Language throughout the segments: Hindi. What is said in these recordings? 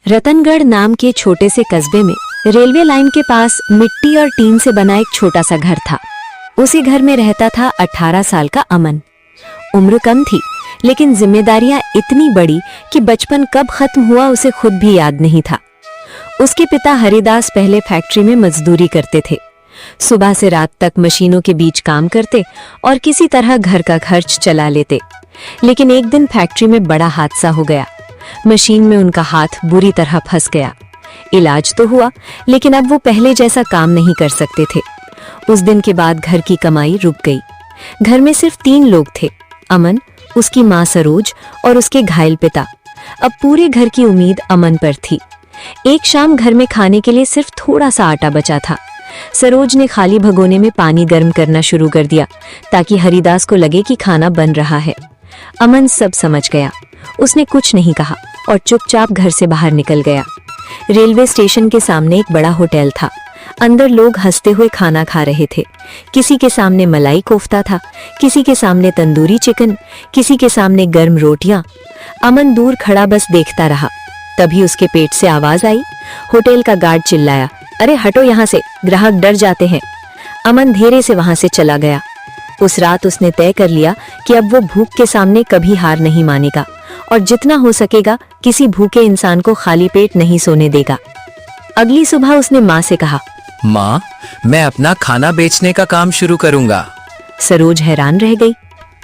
रतनगढ़ नाम के छोटे से कस्बे में रेलवे लाइन के पास मिट्टी और टीन से बना एक छोटा सा घर था। उसी घर में रहता था 18 साल का अमन। उम्र कम थी लेकिन जिम्मेदारियां इतनी बड़ी कि बचपन कब खत्म हुआ उसे खुद भी याद नहीं था। उसके पिता हरिदास पहले फैक्ट्री में मजदूरी करते थे। सुबह से रात तक मशीनों के बीच काम करते और किसी तरह घर का खर्च चला लेते। लेकिन एक दिन फैक्ट्री में बड़ा हादसा हो गया। मशीन में उनका हाथ बुरी तरह फंस गया। इलाज तो हुआ लेकिन अब वो पहले जैसा काम नहीं कर सकते थे। उस दिन के बाद घर की कमाई रुक गई। घर में सिर्फ 3 लोग थे, अमन, उसकी माँ सरोज और उसके घायल पिता। अब पूरे घर की उम्मीद अमन पर थी। एक शाम घर में खाने के लिए सिर्फ थोड़ा सा आटा बचा था। सरोज ने खाली भगोने में पानी गर्म करना शुरू कर दिया ताकि हरिदास को लगे कि खाना बन रहा है। अमन सब समझ गया। उसने कुछ नहीं कहा और चुपचाप घर से बाहर निकल गया। रेलवे स्टेशन के सामने एक बड़ा होटल था। अंदर लोग हंसते हुए खाना खा रहे थे। किसी के सामने मलाई कोफ्ता था, किसी के सामने तंदूरी चिकन, किसी के सामने गर्म रोटियां। अमन दूर खड़ा बस देखता रहा। तभी उसके पेट से आवाज आई। होटल का गार्ड चिल्लाया, अरे हटो यहाँ से, ग्राहक डर जाते हैं। अमन धीरे से वहां से चला गया। उस रात उसने तय कर लिया कि अब वो भूख के सामने कभी हार नहीं मानेगा और जितना हो सकेगा किसी भूखे इंसान को खाली पेट नहीं सोने देगा। अगली सुबह उसने माँ से कहा, माँ, मैं अपना खाना बेचने का काम शुरू करूँगा। सरोज हैरान रह गई।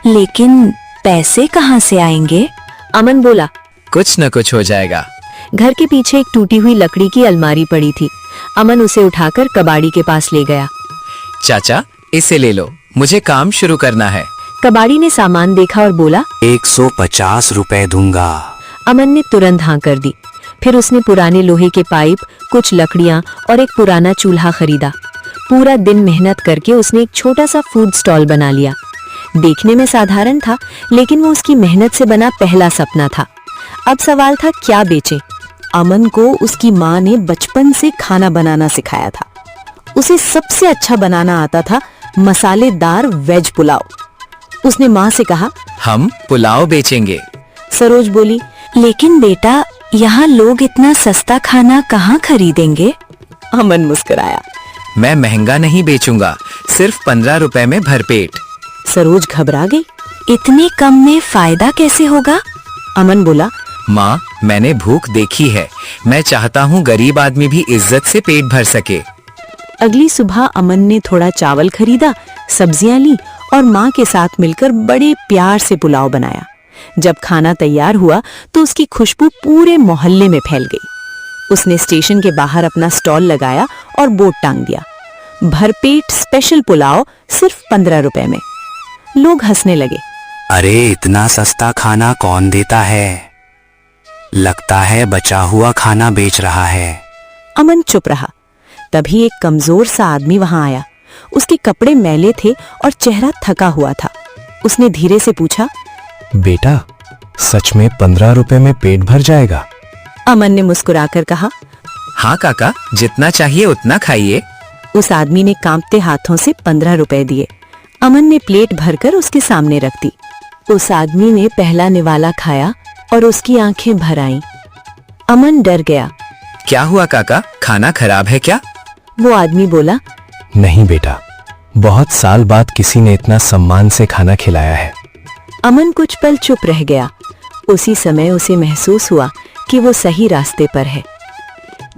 लेकिन पैसे कहाँ से आएंगे? अमन बोला, कुछ न कुछ हो जाएगा। घर के पीछे एक टूटी हुई लकड़ी की अलमारी पड़ी थी। अमन उसे उठाकर कबाड़ी के पास ले गया। चाचा, इसे ले लो, मुझे काम शुरू करना है। कबाड़ी ने सामान देखा और बोला, 150 रुपए दूंगा। अमन ने तुरंत हाँ कर दी। फिर उसने पुराने लोहे के पाइप, कुछ लकड़ियां और एक पुराना चूल्हा खरीदा। पूरा दिन मेहनत करके उसने एक छोटा सा फूड स्टॉल बना लिया। देखने में साधारण था लेकिन वो उसकी मेहनत से बना पहला सपना था। अब सवाल था क्या बेचे। अमन को उसकी माँ ने बचपन से खाना बनाना सिखाया था। उसे सबसे अच्छा बनाना आता था मसालेदार वेज पुलाव। उसने माँ से कहा, हम पुलाव बेचेंगे। सरोज बोली, लेकिन बेटा, यहाँ लोग इतना सस्ता खाना कहाँ खरीदेंगे? अमन मुस्कुराया। मैं महंगा नहीं बेचूंगा, सिर्फ 15 रुपए में भरपेट। सरोज घबरा गई। इतने कम में फायदा कैसे होगा? अमन बोला, माँ, मैंने भूख देखी है। मैं चाहता हूँ गरीब आदमी भी इज्जत से पेट भर सके। अगली सुबह अमन ने थोड़ा चावल खरीदा, सब्जियां ली और माँ के साथ मिलकर बड़े प्यार से पुलाव बनाया। जब खाना तैयार हुआ तो उसकी खुशबू पूरे मोहल्ले में फैल गई। उसने स्टेशन के बाहर अपना स्टॉल लगाया और बोर्ड टांग दिया, भरपेट स्पेशल पुलाव सिर्फ 15 रुपए में। लोग हंसने लगे। अरे इतना सस्ता खाना कौन देता है? लगता है बचा हुआ खाना बेच रहा है। अमन चुप रहा। तभी एक कमजोर सा आदमी वहां आया। उसके कपड़े मैले थे और चेहरा थका हुआ था। उसने धीरे से पूछा, बेटा, सच में 15 रुपए में पेट भर जाएगा? अमन ने मुस्कुराकर कहा, हाँ काका, जितना चाहिए उतना खाइए। उस आदमी ने कांपते हाथों से 15 रुपए दिए। अमन ने प्लेट भरकर उसके सामने रख दी। उस आदमी ने पहला निवाला खाया और उसकी आंखें भर आईं। अमन डर गया। क्या हुआ काका, खाना खराब है क्या? वो आदमी बोला, नहीं बेटा, बहुत साल बाद किसी ने इतना सम्मान से खाना खिलाया है। अमन कुछ पल चुप रह गया। उसी समय उसे महसूस हुआ कि वो सही रास्ते पर है।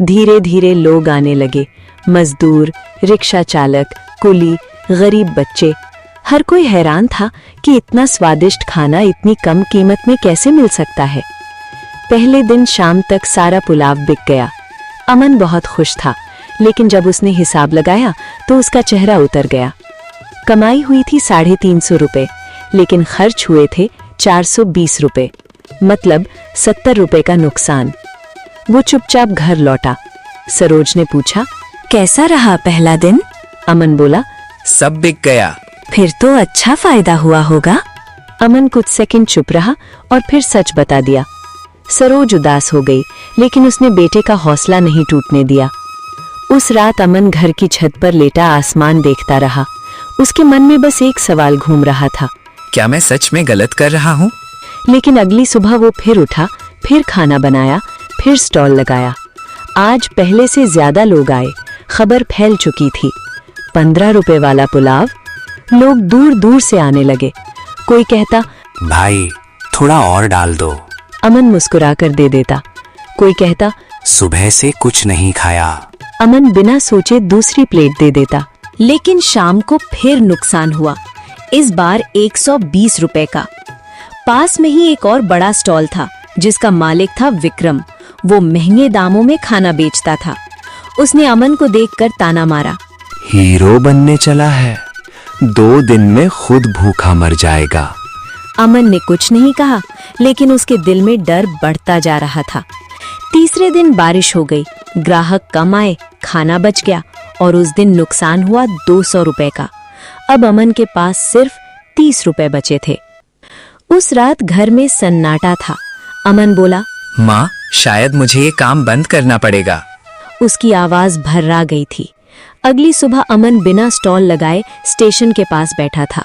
धीरे धीरे लोग आने लगे। मजदूर, रिक्शा चालक, कुली, गरीब बच्चे, हर कोई हैरान था कि इतना स्वादिष्ट खाना इतनी कम कीमत में कैसे मिल सकता है। पहले दिन शाम तक सारा पुलाव बिक गया। अमन बहुत खुश था लेकिन जब उसने हिसाब लगाया तो उसका चेहरा उतर गया। कमाई हुई थी 350 रुपए लेकिन खर्च हुए थे 420 रुपए, मतलब 70 रुपए का नुकसान। वो चुपचाप घर लौटा। सरोज ने पूछा, कैसा रहा पहला दिन? अमन बोला, सब बिक गया। फिर तो अच्छा फायदा हुआ होगा। अमन कुछ सेकंड चुप रहा और फिर सच बता दिया। सरोज उदास हो गई लेकिन उसने बेटे का हौसला नहीं टूटने दिया। उस रात अमन घर की छत पर लेटा आसमान देखता रहा। उसके मन में बस एक सवाल घूम रहा था, क्या मैं सच में गलत कर रहा हूँ? लेकिन अगली सुबह वो फिर उठा, फिर खाना बनाया, फिर स्टॉल लगाया। आज पहले से ज्यादा लोग आए। खबर फैल चुकी थी। 15 रुपए वाला पुलाव। लोग दूर दूर से आने लगे। कोई कहता, भाई थोड़ा और डाल दो। अमन मुस्कुराकर दे देता। कोई कहता, सुबह से कुछ नहीं खाया। अमन बिना सोचे दूसरी प्लेट दे देता। लेकिन शाम को फिर नुकसान हुआ, इस बार 120 रुपए का। पास में ही एक और बड़ा स्टॉल था जिसका मालिक था विक्रम। वो महंगे दामों में खाना बेचता था। उसने अमन को देखकर ताना मारा। हीरो बनने चला है, 2 दिन में खुद भूखा मर जाएगा। अमन ने कुछ नहीं कहा, लेकिन उसके दिल में डर बढ़ता जा रहा था। तीसरे दिन बारिश हो गई, ग्राहक कम आए, खाना बच गया और उस दिन नुकसान हुआ 200 रुपए का। अब अमन के पास सिर्फ 30 रुपए बचे थे। उस रात घर में सन्नाटा था। अमन बोला, माँ, शायद मुझे ये काम बंद करना पड़ेगा। उसकी आवाज भर्रा गई थी। अगली सुबह अमन बिना स्टॉल लगाए स्टेशन के पास बैठा था।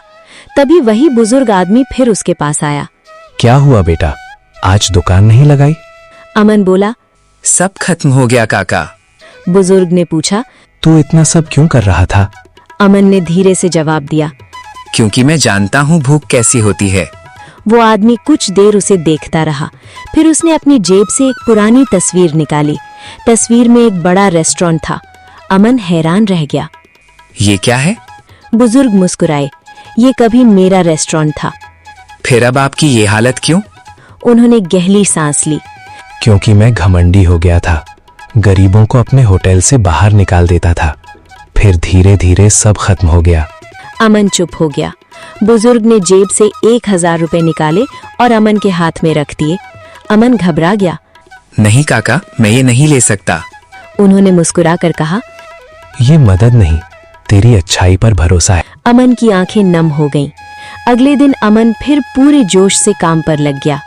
तभी वही बुजुर्ग आदमी फिर उसके पास आया। क्या हुआ बेटा, आज दुकान नहीं लगाई? अमन बोला, सब खत्म हो गया काका। बुजुर्ग ने पूछा, तू इतना सब क्यों कर रहा था? अमन ने धीरे से जवाब दिया, क्योंकि मैं जानता हूँ भूख कैसी होती है। वो आदमी कुछ देर उसे देखता रहा। फिर उसने अपनी जेब से एक पुरानी तस्वीर निकाली। तस्वीर में एक बड़ा रेस्टोरेंट था। अमन हैरान रह गया। ये क्या है? बुजुर्ग मुस्कुराए, ये कभी मेरा रेस्टोरेंट था। फिर अब आपकी ये हालत क्यों? उन्होंने गहरी सांस ली। क्योंकि मैं घमंडी हो गया था, गरीबों को अपने होटल से बाहर निकाल देता था। फिर धीरे धीरे सब खत्म हो गया। अमन चुप हो गया। बुजुर्ग ने जेब से 1000 रुपए निकाले और अमन के हाथ में रख दिए। अमन घबरा गया। नहीं काका, मैं ये नहीं ले सकता। उन्होंने मुस्कुरा कर कहा, ये मदद नहीं, तेरी अच्छाई पर भरोसा है। अमन की आंखें नम हो गईं। अगले दिन अमन फिर पूरे जोश से काम पर लग गया।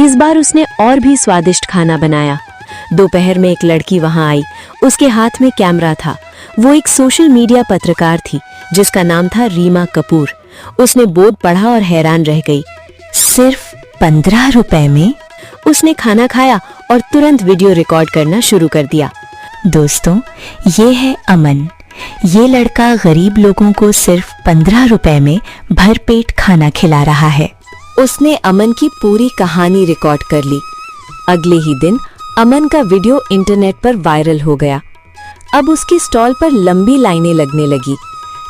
इस बार उसने और भी स्वादिष्ट खाना बनाया। दोपहर में एक लड़की वहां आई। उसके हाथ में कैमरा था। वो एक सोशल मीडिया पत्रकार थी जिसका नाम था रीमा कपूर। उसने बोर्ड पढ़ा और हैरान रह गई। सिर्फ 15 रुपए में? उसने खाना खाया और तुरंत वीडियो रिकॉर्ड करना शुरू कर दिया। दोस्तों, ये है अमन। ये लड़का गरीब लोगों को सिर्फ 15 रुपए में भरपेट खाना खिला रहा है। उसने अमन की पूरी कहानी रिकॉर्ड कर ली। अगले ही दिन अमन का वीडियो इंटरनेट पर वायरल हो गया। अब उसकी स्टॉल पर लंबी लाइनें लगने लगी।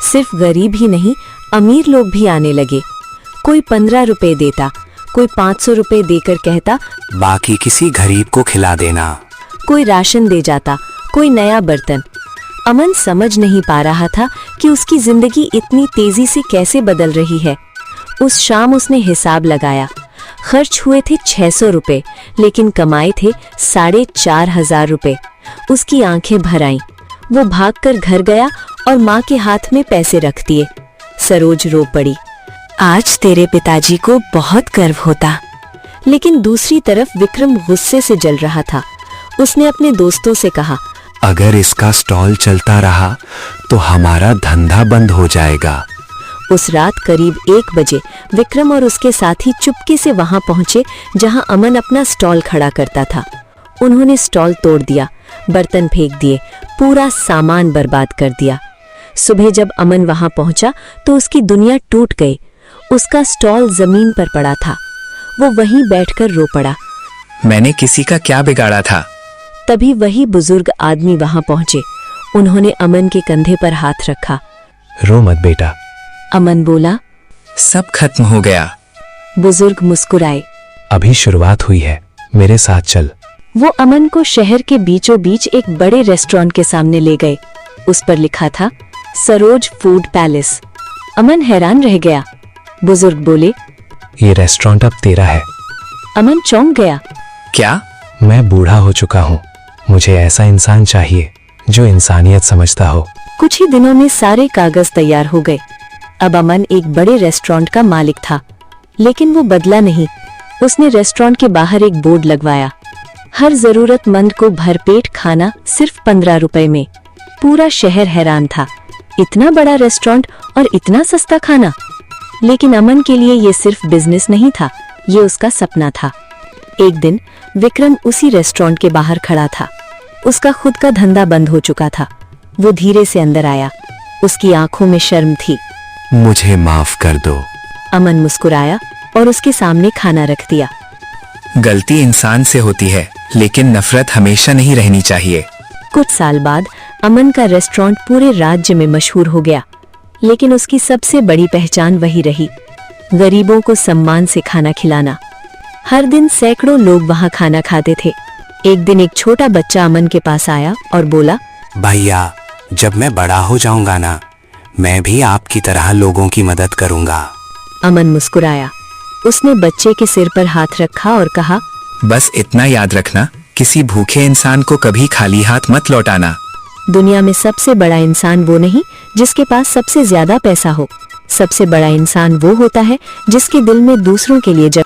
सिर्फ गरीब ही नहीं, अमीर लोग भी आने लगे। कोई 15 रुपए देता, कोई 500 रुपए देकर कहता, बाकी किसी गरीब को खिला देना। कोई राशन दे जाता, कोई नया बर्तन। अमन समझ नहीं पा रहा था कि उसकी जिंदगी इतनी तेजी से कैसे बदल रही है। उस शाम उसने हिसाब लगाया। खर्च हुए थे 600 रुपए, लेकिन कमाए थे 4500 रुपए। उसकी आंखें भर आईं। वो भागकर घर गया और माँ के हाथ में पैसे रख दिए। सरोज रो पड़ी। आज तेरे पिताजी को बहुत गर्व होता। लेकिन दूसरी तरफ विक्रम गुस्से से जल रहा था। उसने अपने दोस्तों से कहा, अगर इसका स्टॉल चलता रहा तो हमारा धंधा बंद हो जाएगा। उस रात करीब 1 बजे विक्रम और उसके साथी चुपके से वहां पहुंचे जहां अमन अपना स्टॉल खड़ा करता था। उन्होंने स्टॉल तोड़ दिया, बर्तन फेंक दिए, पूरा सामान बर्बाद कर दिया। सुबह जब अमन वहां पहुंचा तो उसकी दुनिया टूट गई। उसका स्टॉल जमीन पर पड़ा था। वो वहीं बैठकर रो पड़ा। मैंने किसी का क्या बिगाड़ा था? तभी वही बुजुर्ग आदमी वहां पहुंचे। उन्होंने अमन के कंधे पर हाथ रखा। रो मत बेटा। अमन बोला, सब खत्म हो गया। बुजुर्ग मुस्कुराए। अभी शुरुआत हुई है, मेरे साथ चल। वो अमन को शहर के बीचों बीच एक बड़े रेस्टोरेंट के सामने ले गए। उस पर लिखा था सरोज फूड पैलेस। अमन हैरान रह गया। बुजुर्ग बोले, ये रेस्टोरेंट अब तेरा है। अमन चौंक गया। क्या? मैं बूढ़ा हो चुका हूँ, मुझे ऐसा इंसान चाहिए जो इंसानियत समझता हो। कुछ ही दिनों में सारे कागज तैयार हो गए। अब अमन एक बड़े रेस्टोरेंट का मालिक था। लेकिन वो बदला नहीं। उसने रेस्टोरेंट के बाहर एक बोर्ड लगवाया, हर जरूरतमंद को भरपेट खाना सिर्फ 15 रुपए में। पूरा शहर हैरान था, इतना बड़ा रेस्टोरेंट और इतना सस्ता खाना। लेकिन अमन के लिए ये सिर्फ बिजनेस नहीं था, ये उसका सपना था। एक दिन विक्रम उसी रेस्टोरेंट के बाहर खड़ा था। उसका खुद का धंधा बंद हो चुका था। वो धीरे से अंदर आया। उसकी आंखों में शर्म थी। मुझे माफ कर दो। अमन मुस्कुराया और उसके सामने खाना रख दिया। गलती इंसान से होती है, लेकिन नफरत हमेशा नहीं रहनी चाहिए। कुछ साल बाद अमन का रेस्टोरेंट पूरे राज्य में मशहूर हो गया, लेकिन उसकी सबसे बड़ी पहचान वही रही, गरीबों को सम्मान से खाना खिलाना। हर दिन सैकड़ों लोग वहां खाना खाते थे। एक दिन एक छोटा बच्चा अमन के पास आया और बोला, भैया, जब मैं बड़ा हो जाऊंगा ना, मैं भी आपकी तरह लोगों की मदद करूंगा। अमन मुस्कुराया। उसने बच्चे के सिर पर हाथ रखा और कहा, बस इतना याद रखना, किसी भूखे इंसान को कभी खाली हाथ मत लौटाना। दुनिया में सबसे बड़ा इंसान वो नहीं जिसके पास सबसे ज्यादा पैसा हो। सबसे बड़ा इंसान वो होता है जिसके दिल में दूसरों के लिए जगह